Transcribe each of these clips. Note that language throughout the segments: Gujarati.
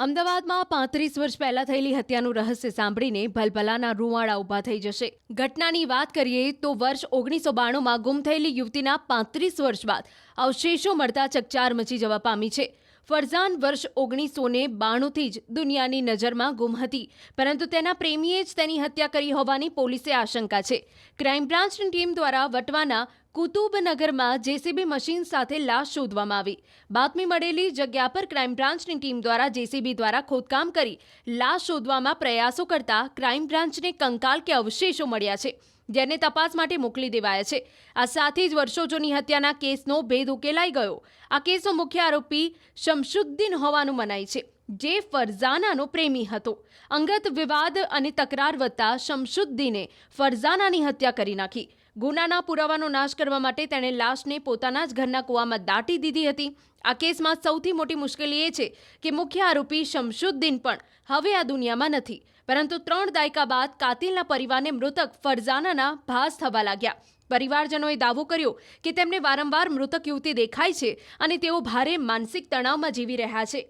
અમદાવાદમાં 35 વર્ષ પહેલા થયેલી હત્યાનું રહસ્ય સાંભળીને ભલભલાના રૂંવાડા ઊભા થઈ જશે. ઘટનાની વાત કરીએ તો વર્ષ 1992માં ગુમ થયેલી યુવતીના 35 વર્ષ બાદ અવશેષો મળતા ચકચાર મચી જવા પામી છે. ફરઝાન વર્ષ 1992થી જ દુનિયાની નજરમાં ગુમ હતી, પરંતુ તેના પ્રેમીએ જ તેની હત્યા કરી હોવાની પોલીસે આશંકા છે. ક્રાઇમ બ્રાન્ચની ટીમ દ્વારા વટવાના કુતુબનગરમાં જેસીબી મશીન સાથે લાશ શોધવામાં આવી. બાતમી મળેલી જગ્યા પર ક્રાઇમ બ્રાન્ચની ટીમ દ્વારા જેસીબી દ્વારા ખોદકામ કરી લાશ શોધવામાં પ્રયાસો કરતા ક્રાઇમ બ્રાન્ચને કંકાલ કે અવશેષો મળ્યા છે, જેને તપાસ માટે મોકલી દેવાયા છે. આ સાથે જ વર્ષો જૂની હત્યાના કેસનો ભેદ ઉકેલાઈ ગયો. આ કેસનો મુખ્ય આરોપી શમશુદ્દીન હોવાનું મનાય છે, જે ફરઝાનાનો પ્રેમી હતો. અંગત વિવાદ અને તકરાર વધતા શમશુદ્દીને ફરઝાનાની હત્યા કરી નાખી. ગુનાના પુરાવાનો નાશ કરવા માટે તેણે લાશને પોતાના જ ઘરના કૂવામાં દાટી દીધી હતી. આ કેસમાં સૌથી મોટી મુશ્કેલી એ છે કે મુખ્ય આરોપી શમશુદ્દીન પણ હવે આ દુનિયામાં નથી, પરંતુ 3 દાયકા બાદ કાતિલના પરિવારને મૃતક ફરઝાનાના ભાસ થવા લાગ્યા. પરિવારજનોએ દાવો કર્યો કે તેમને વારંવાર મૃતક યુવતી દેખાય છે અને તેઓ ભારે માનસિક તણાવમાં જીવી રહ્યા છે.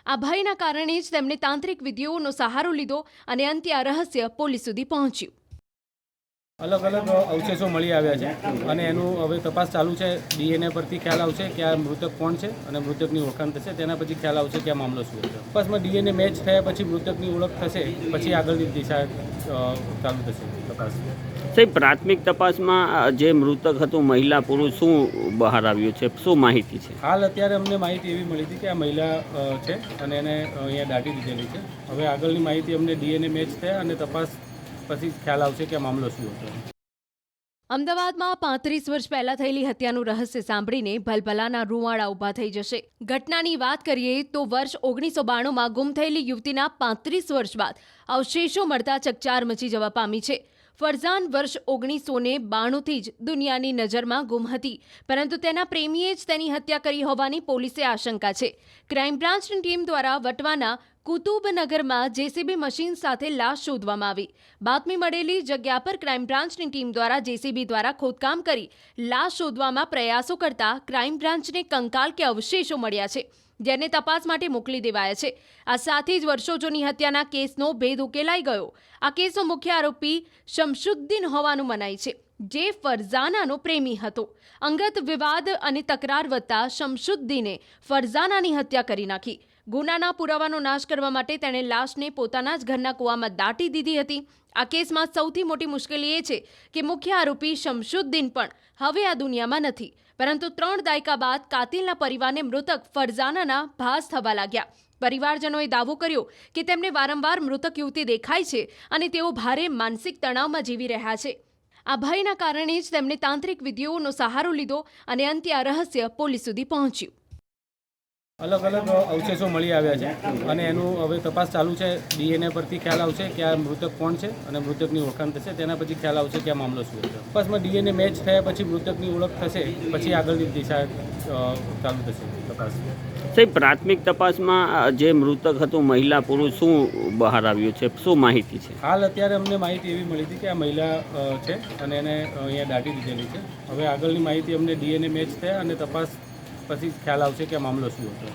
આ ભયના કારણે જ તેમણે તાંત્રિક વિધિઓનો સહારો લીધો અને અંતે આ રહસ્ય પોલીસ સુધી પહોંચ્યું. અલગ અલગ અવશેષો મળી આવ્યા છે અને એનું હવે તપાસ ચાલુ છે. ડીએનએ પરથી ખ્યાલ આવશે કે આ મૃતક કોણ છે અને મૃતકની ઓળખાણ થશે. તેના પછી ખ્યાલ આવશે કે આ મામલો શું છે. તપાસમાં ડીએનએ મેચ થયા પછી મૃતકની ઓળખ થશે, પછી આગળની દિશા ચાલુ થશે તપાસ. સાહેબ, પ્રાથમિક તપાસમાં જે મૃતક હતું મહિલા પુરુષ શું બહાર આવ્યું છે, શું માહિતી છે? હાલ અત્યારે અમને માહિતી એવી મળી હતી કે આ મહિલા છે અને એને અહીંયા દાટી દીધેલી છે. હવે આગળની માહિતી અમને ડીએનએ મેચ થયા અને તપાસ પછી ખ્યાલ આવશે કે આ મામલો શું હતો. અમદાવાદમાં 35 વર્ષ પહેલા થયેલી હત્યાનું રહસ્ય સાંભળીને ભલભલાના રૂંવાડા ઊભા થઈ જશે. ઘટનાની વાત કરીએ તો વર્ષ 1992માં ગુમ થયેલી યુવતીના 35 વર્ષ બાદ અવશેષો મળતા ચકચાર મચી જવા પામી છે. ફરઝાન વર્ષ 1992થી જ દુનિયાની નજરમાં ગુમ હતી, પરંતુ તેના પ્રેમીએ જ તેની હત્યા કરી હોવાની પોલીસે આશંકા છે. ક્રાઇમ બ્રાન્ચની ટીમ દ્વારા વટવાના કુતુબનગરમાં જેસીબી મશીન સાથે લાશ શોધવામાં આવી. બાતમી મળેલી જગ્યા પર ક્રાઇમ બ્રાન્ચની ટીમ દ્વારા જેસીબી દ્વારા ખોદકામ કરી લાશ શોધવામાં પ્રયાસો કરતા ક્રાઇમ બ્રાન્ચને કંકાલ કે અવશેષો મળ્યા છે, જેને તપાસ માટે મોકલી દેવાયા છે. આ સાથે જ વર્ષો જૂની હત્યાના કેસનો ભેદ ઉકેલાઈ ગયો. આ કેસનો મુખ્ય આરોપી શમશુદ્દીન હોવાનું મનાય છે, જે ફરઝાનાનો પ્રેમી હતો. અંગત વિવાદ અને તકરાર વધતા શમશુદ્દીને ફરઝાનાની હત્યા કરી નાખી. ગુનાના પુરાવાનો નાશ કરવા માટે તેણે લાશને પોતાના જ ઘરના કૂવામાં દાટી દીધી હતી. આ કેસમાં સૌથી મોટી મુશ્કેલી એ છે કે મુખ્ય આરોપી શમશુદ્દીન પણ હવે આ દુનિયામાં નથી, પરંતુ 3 દાયકા બાદ કાતિલના પરિવારને મૃતક ફરઝાનાના ભાસ થવા લાગ્યા. પરિવારજનોએ દાવો કર્યો કે તેમને વારંવાર મૃતક યુવતી દેખાય છે અને તેઓ ભારે માનસિક તણાવમાં જીવી રહ્યા છે. આ ભયના કારણે જ તેમણે તાંત્રિક વિધિઓનો સહારો લીધો અને અંતે આ રહસ્ય પોલીસ સુધી પહોંચ્યું. અલગ અલગ અવશેષો મળી આવ્યા છે અને એનું હવે તપાસ ચાલુ છે. ડીએનએ પરથી ખ્યાલ આવશે કે આ મૃતક કોણ છે અને મૃતકની ઓળખાણ થશે. તેના પછી ખ્યાલ આવશે કે આ મામલો શું છે. તપાસમાં ડીએનએ મેચ થયા પછી મૃતકની ઓળખ થશે, પછી આગળની દિશા ચાલુ થશે તપાસ. સાહેબ, પ્રાથમિક તપાસમાં જે મૃતક હતું મહિલા પુરુષ શું બહાર આવ્યું છે, શું માહિતી છે? હાલ અત્યારે અમને માહિતી એવી મળી હતી કે આ મહિલા છે અને એને અહીંયા દાટી દીધેલી છે. હવે આગળની માહિતી અમને ડીએનએ મેચ થયા અને તપાસ પછી ખ્યાલ આવશે કે આ મામલો શું હતો.